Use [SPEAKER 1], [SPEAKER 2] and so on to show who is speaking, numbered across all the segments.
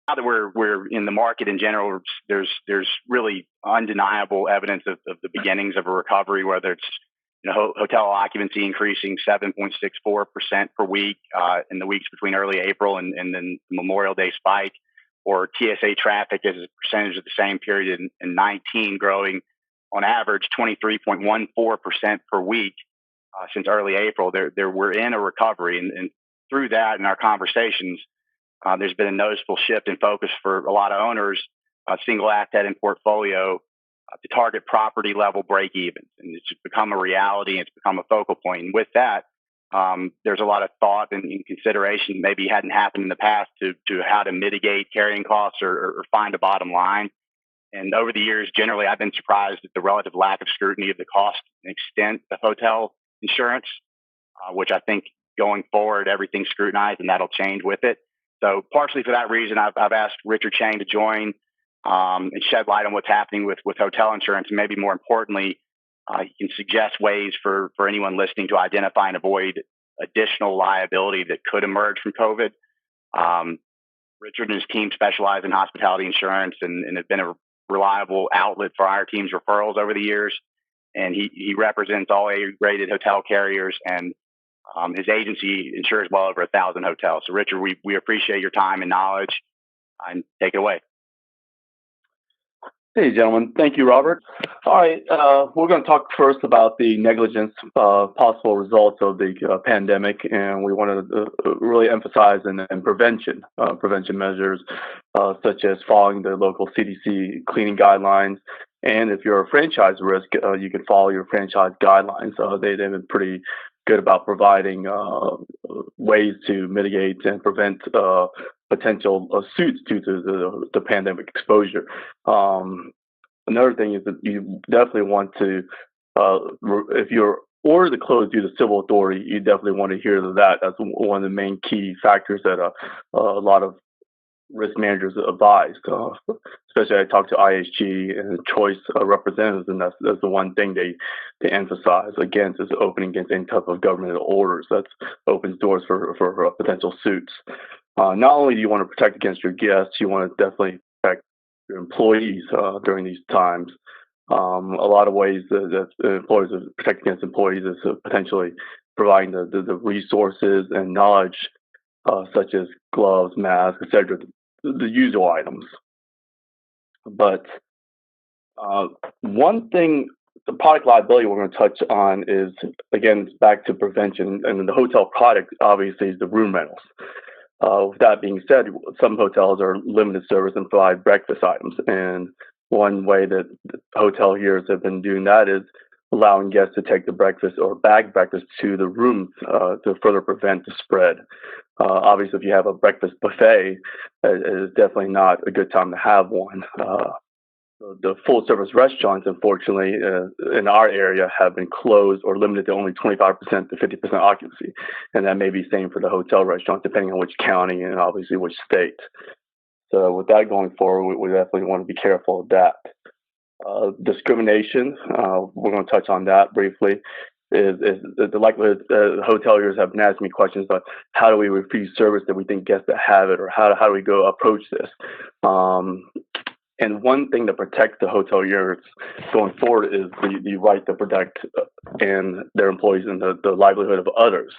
[SPEAKER 1] now that we're in the market in general, there's really undeniable evidence of the beginnings of a recovery, whether it's hotel occupancy increasing 7.64% per week in the weeks between early April and then Memorial Day spike, or TSA traffic as a percentage of the same period in 19 growing on average 23.14% per week since early April. We're in a recovery, and through that in our conversations, there's been a noticeable shift in focus for a lot of owners, single asset in portfolio, to target property level break evens. And it's become a reality. It's become a focal point. And with that, there's a lot of thought and consideration maybe hadn't happened in the past to how to mitigate carrying costs or find a bottom line. And over the years, generally, I've been surprised at the relative lack of scrutiny of the cost and extent of hotel insurance, which I think going forward, everything's scrutinized and that'll change with it. So partially for that reason, I've asked Richard Cheng to join and shed light on what's happening with hotel insurance. And maybe more importantly, he can suggest ways for anyone listening to identify and avoid additional liability that could emerge from COVID. Richard and his team specialize in hospitality insurance and have been a reliable outlet for our team's referrals over the years. And he represents all A-rated hotel carriers, and his agency insures well over 1,000 hotels. So, Richard, we appreciate your time and knowledge, and take it away.
[SPEAKER 2] Hey, gentlemen. Thank you, Robert. All right, we're going to talk first about the negligence possible results of the pandemic, and we want to really emphasize in prevention measures such as following the local CDC cleaning guidelines. And if you're a franchise risk, you can follow your franchise guidelines. They've been pretty good about providing ways to mitigate and prevent potential suits due to the pandemic exposure. Another thing is that you definitely want to, if you're ordered to close due to civil authority, you definitely want to hear that. That's one of the main key factors that a lot of risk managers advised. Especially I talked to IHG and Choice representatives, and that's the one thing they emphasize against is opening against any type of government orders. That opens doors for potential suits. Not only do you want to protect against your guests, you want to definitely protect your employees during these times. A lot of ways that employers protect against employees is potentially providing the resources and knowledge, such as gloves, masks, etc., the usual items. But one thing, the product liability we're going to touch on is, again, back to prevention. And the hotel product, obviously, is the room rentals. With that being said, some hotels are limited service and provide breakfast items. And one way that hoteliers have been doing that is allowing guests to take the breakfast or bag breakfast to the rooms to further prevent the spread. Obviously, if you have a breakfast buffet, it is definitely not a good time to have one. The full-service restaurants, unfortunately, in our area have been closed or limited to only 25% to 50% occupancy. And that may be the same for the hotel restaurant, depending on which county and obviously which state. So with that going forward, we definitely want to be careful of that. Discrimination, we're going to touch on that briefly, is the likelihood hoteliers have been asking me questions about how do we refuse service that we think guests that have it, or how do we go approach this. And one thing that protects the hoteliers going forward is the right to protect and their employees and the livelihood of others.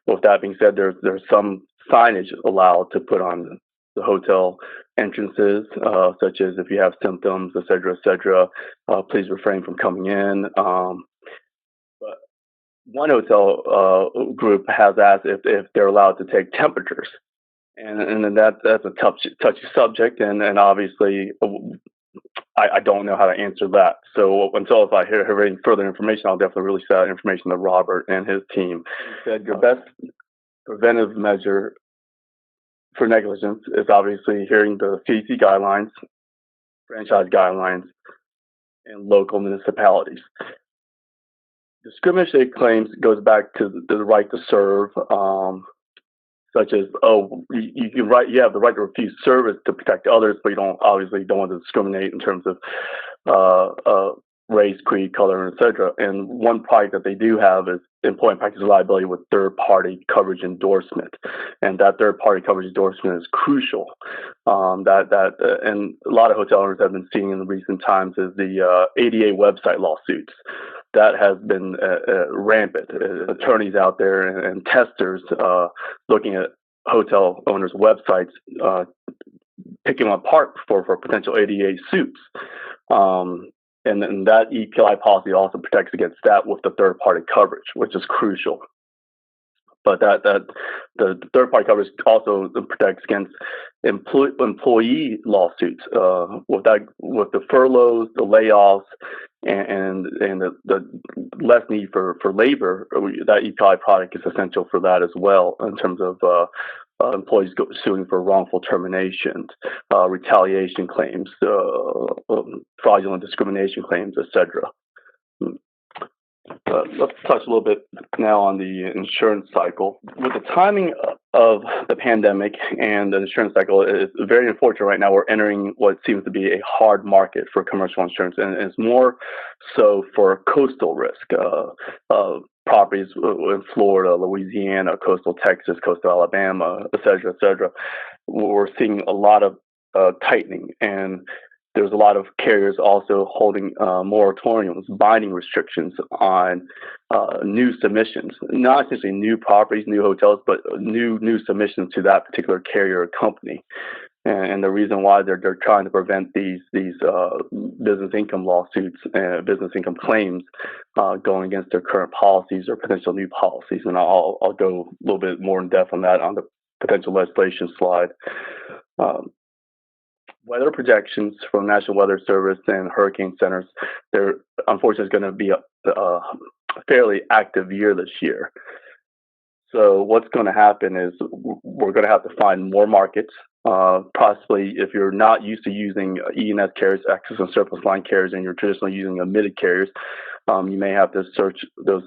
[SPEAKER 2] With that being said, there's some signage allowed to put on the hotel entrances, such as if you have symptoms, et cetera, please refrain from coming in. But one hotel group has asked if they're allowed to take temperatures. And then that's a touchy subject, and obviously I don't know how to answer that. So until if I hear any further information, I'll definitely release that information to Robert and his team. He said your best preventive measure for negligence is obviously adhering to the CDC guidelines, franchise guidelines, and local municipalities. Discriminatory claims goes back to the right to serve. Such as, you have the right to refuse service to protect others, but you don't want to discriminate in terms of race, creed, color, etc. And one product that they do have is employment practice liability with third-party coverage endorsement, and that third-party coverage endorsement is crucial. And a lot of hotel owners have been seeing in recent times is the ADA website lawsuits. That has been rampant. Attorneys out there and testers looking at hotel owners' websites, picking them apart for potential ADA suits. And then that EPI policy also protects against that with the third-party coverage, which is crucial. But the third-party coverage also protects against employee lawsuits with the furloughs, the layoffs, and the less need for labor. That EPI product is essential for that as well in terms of employees suing for wrongful terminations, retaliation claims, fraudulent discrimination claims, etc. Let's touch a little bit now on the insurance cycle. With the timing of the pandemic and the insurance cycle, it's very unfortunate right now. We're entering what seems to be a hard market for commercial insurance, and it's more so for coastal risk. Properties in Florida, Louisiana, coastal Texas, coastal Alabama, et cetera, et cetera. We're seeing a lot of tightening, and there's a lot of carriers also holding moratoriums, binding restrictions on new submissions, not essentially new properties, new hotels, but new submissions to that particular carrier or company. And the reason why they're trying to prevent these business income lawsuits and business income claims going against their current policies or potential new policies. And I'll go a little bit more in depth on that on the potential legislation slide. Weather projections from National Weather Service and hurricane centers, there unfortunately is going to be a fairly active year this year. So what's going to happen is we're going to have to find more markets. Possibly, if you're not used to using E&S carriers, excess and surplus line carriers, and you're traditionally using admitted carriers, you may have to search those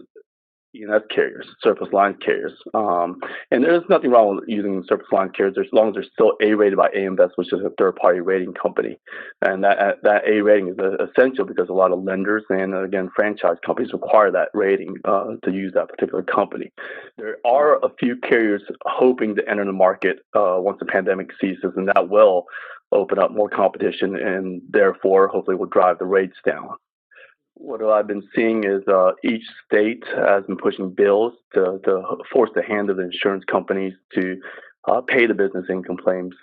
[SPEAKER 2] E&S carriers, surplus line carriers. And there's nothing wrong with using surplus line carriers as long as they're still A-rated by AM Best, which is a third-party rating company. And that A rating is essential because a lot of lenders and, again, franchise companies require that rating to use that particular company. There are a few carriers hoping to enter the market once the pandemic ceases, and that will open up more competition and therefore hopefully will drive the rates down. What I've been seeing is each state has been pushing bills to force the hand of the insurance companies to pay the business income claims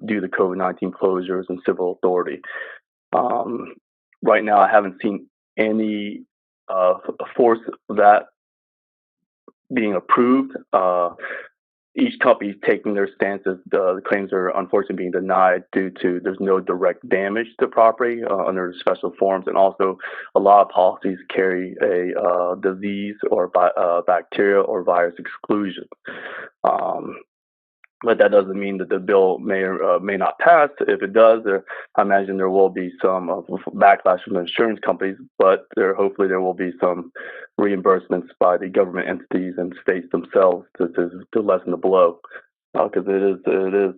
[SPEAKER 2] due to COVID-19 closures and civil authority. Right now, I haven't seen any force of that being approved. Each company is taking their stances. The claims are unfortunately being denied due to there's no direct damage to property under special forms, and also a lot of policies carry a disease or bacteria or virus exclusion. But that doesn't mean that the bill may or may not pass. If it does, I imagine there will be some backlash from the insurance companies, but hopefully there will be some reimbursements by the government entities and states themselves to lessen the blow, because it is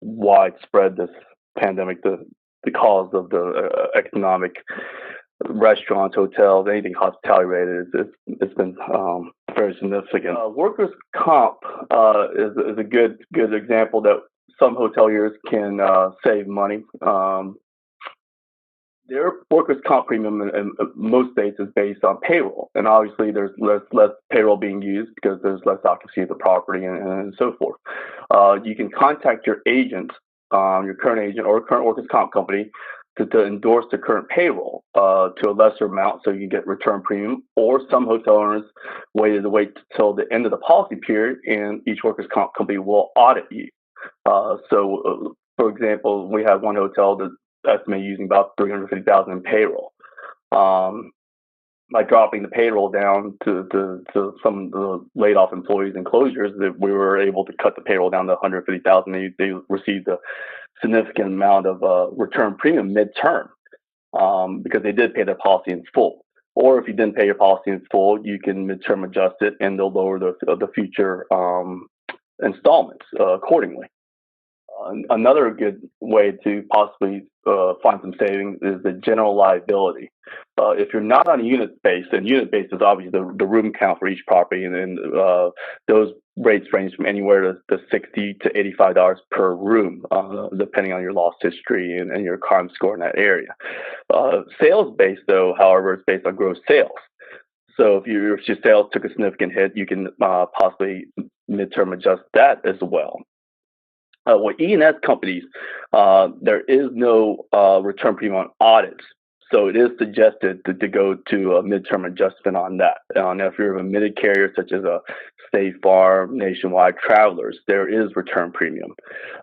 [SPEAKER 2] widespread, this pandemic, the cause of the economic restaurants, hotels, anything hospitality related. It's been very significant. Workers' comp is a good example that some hoteliers can save money. Their workers' comp premium in most states is based on payroll, and obviously there's less payroll being used because there's less occupancy of the property and so forth. You can contact your agent, your current agent or current workers' comp company, to endorse the current payroll to a lesser amount so you can get return premium, or some hotel owners wait till the end of the policy period and each workers' comp company will audit you. For example, we have one hotel that estimated using about $350,000 in payroll. By dropping the payroll down to some of the laid off employees and closures, that we were able to cut the payroll down to $150,000. They received a significant amount of return premium midterm because they did pay their policy in full. Or if you didn't pay your policy in full, you can midterm adjust it and they'll lower the future installments accordingly. Another good way to possibly find some savings is the general liability. If you're not on a unit base, and unit base is obviously the room count for each property, and then those rates range from anywhere to $60 to $85 per room, depending on your loss history and your crime score in that area. Sales based, though, however, is based on gross sales. So if your sales took a significant hit, you can possibly midterm adjust that as well. With E&S companies, there is no return premium on audits. So it is suggested to go to a midterm adjustment on that. Now, if you're a admitted carrier such as a State Farm, Nationwide, Travelers, there is return premium.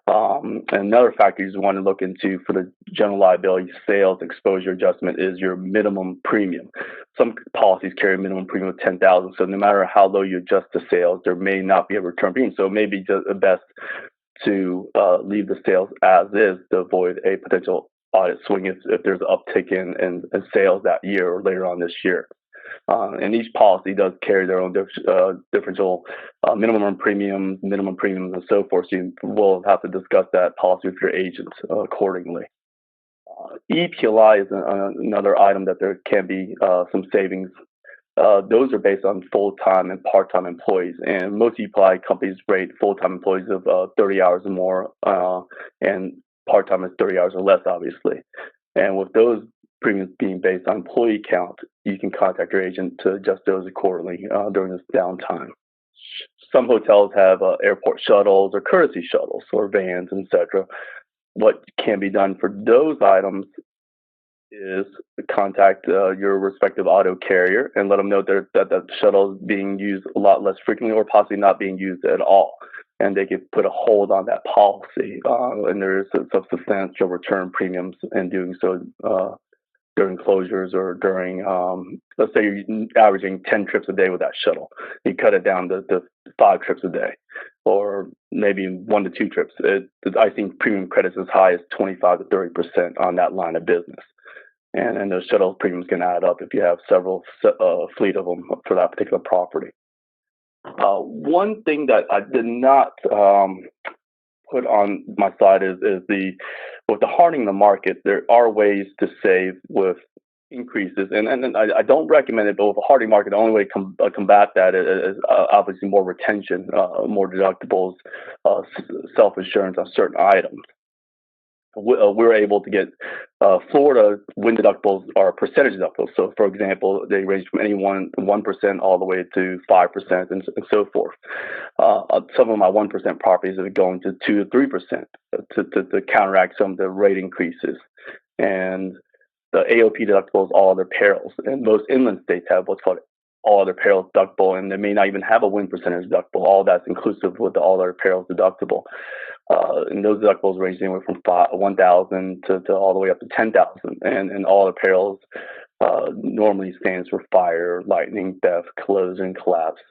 [SPEAKER 2] And another factor you want to look into for the general liability sales exposure adjustment is your minimum premium. Some policies carry a minimum premium of $10,000. So no matter how low you adjust the sales, there may not be a return premium. So it may be just best to leave the sales as is to avoid a potential audit swing if there's an uptick in sales that year or later on this year. And each policy does carry their own differential minimum premiums, and so forth. So you will have to discuss that policy with your agents accordingly. EPLI is another item that there can be some savings. Those are based on full-time and part-time employees, and most EPLI companies rate full-time employees of 30 hours or more, and part-time is 30 hours or less, obviously. And with those premiums being based on employee count, you can contact your agent to adjust those accordingly during this downtime. Some hotels have airport shuttles or courtesy shuttles or vans, etc. What can be done for those items is contact your respective auto carrier and let them know that the shuttle is being used a lot less frequently or possibly not being used at all. And they could put a hold on that policy. And there is some substantial return premiums in doing so during closures or during, let's say you're averaging 10 trips a day with that shuttle. You cut it down to 5 trips a day, or maybe 1 to 2 trips. I've seen premium credits as high as 25 to 30% on that line of business. And those shuttle premiums can add up if you have several fleet of them for that particular property. One thing that I did not put on my slide is with the hardening of the market, there are ways to save with increases, and I don't recommend it, but with a hardening market, the only way to combat that is obviously more retention, more deductibles, self-insurance on certain items. We're able to get Florida wind deductibles are percentage deductibles. So, for example, they range from any 1% all the way to 5% and so forth. Some of my 1% properties are going to 2 to 3% to counteract some of the rate increases. And the AOP deductibles, all other perils. And most inland states have what's called all other perils deductible, and they may not even have a wind percentage deductible. All that's inclusive with the all other perils deductible. And those deductibles range anywhere from $1,000 to all the way up to $10,000. And all other perils normally stands for fire, lightning, theft, collision, collapse,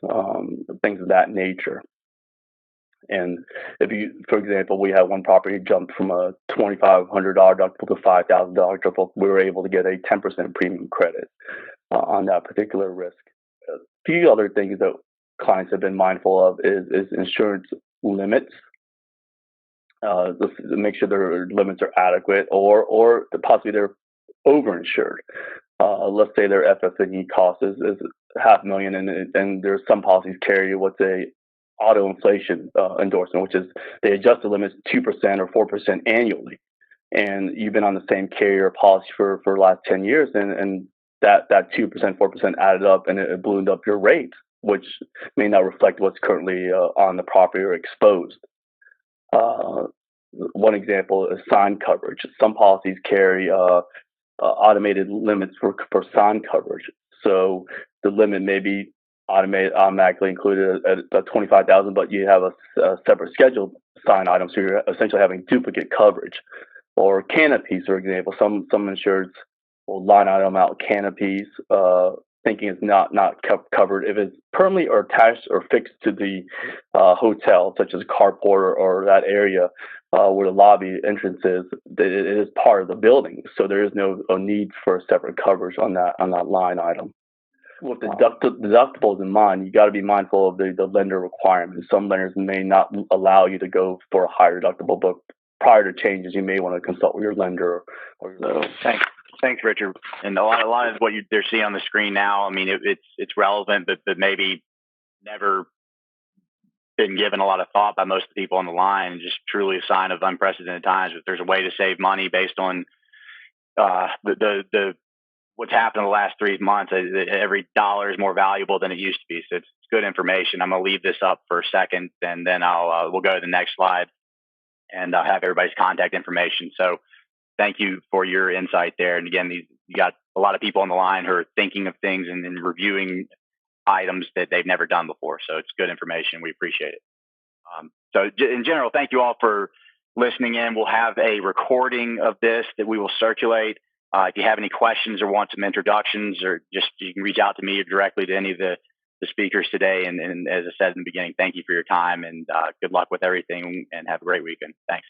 [SPEAKER 2] things of that nature. And if you, for example, we had one property jumped from a $2,500 deductible to $5,000 deductible, we were able to get a 10% premium credit on that particular risk. A few other things that clients have been mindful of is insurance limits. To make sure their limits are adequate, or possibly they're overinsured. Let's say their FF&E cost is $500,000, and there's some policies carry what's a auto inflation endorsement, which is they adjust the limits 2% or 4% annually. And you've been on the same carrier policy for the last 10 years, and that 2%, 4% added up, and it ballooned up your rate, which may not reflect what's currently on the property or exposed. One example is sign coverage. Some policies carry automated limits for sign coverage. So the limit may be automatically included at $25,000, but you have a separate scheduled sign item, so you're essentially having duplicate coverage. Or canopies, for example, some insureds will line item out canopies, thinking it's not covered if it's permanently or attached or fixed to the hotel, such as a carport or that area where the lobby entrance is. It is part of the building, so there is no need for a separate coverage on that line item. With the deductibles in mind, you got to be mindful of the lender requirements. Some lenders may not allow you to go for a higher deductible, but prior to changes, you may want to consult with your lender or your.
[SPEAKER 1] Thanks, Richard. And a lot of what they're seeing on the screen now, I mean, it's relevant, but maybe never been given a lot of thought by most of the people on the line. Just truly a sign of unprecedented times. If there's a way to save money based on the what's happened in the last 3 months, every dollar is more valuable than it used to be. So it's good information. I'm going to leave this up for a second, and then we'll go to the next slide, and I'll have everybody's contact information. So thank you for your insight there. And again, you got a lot of people on the line who are thinking of things and reviewing items that they've never done before. So it's good information. We appreciate it. So in general, thank you all for listening in. We'll have a recording of this that we will circulate. If you have any questions or want some introductions, or just you can reach out to me or directly to any of the speakers today. And as I said in the beginning, thank you for your time, and good luck with everything, and have a great weekend. Thanks.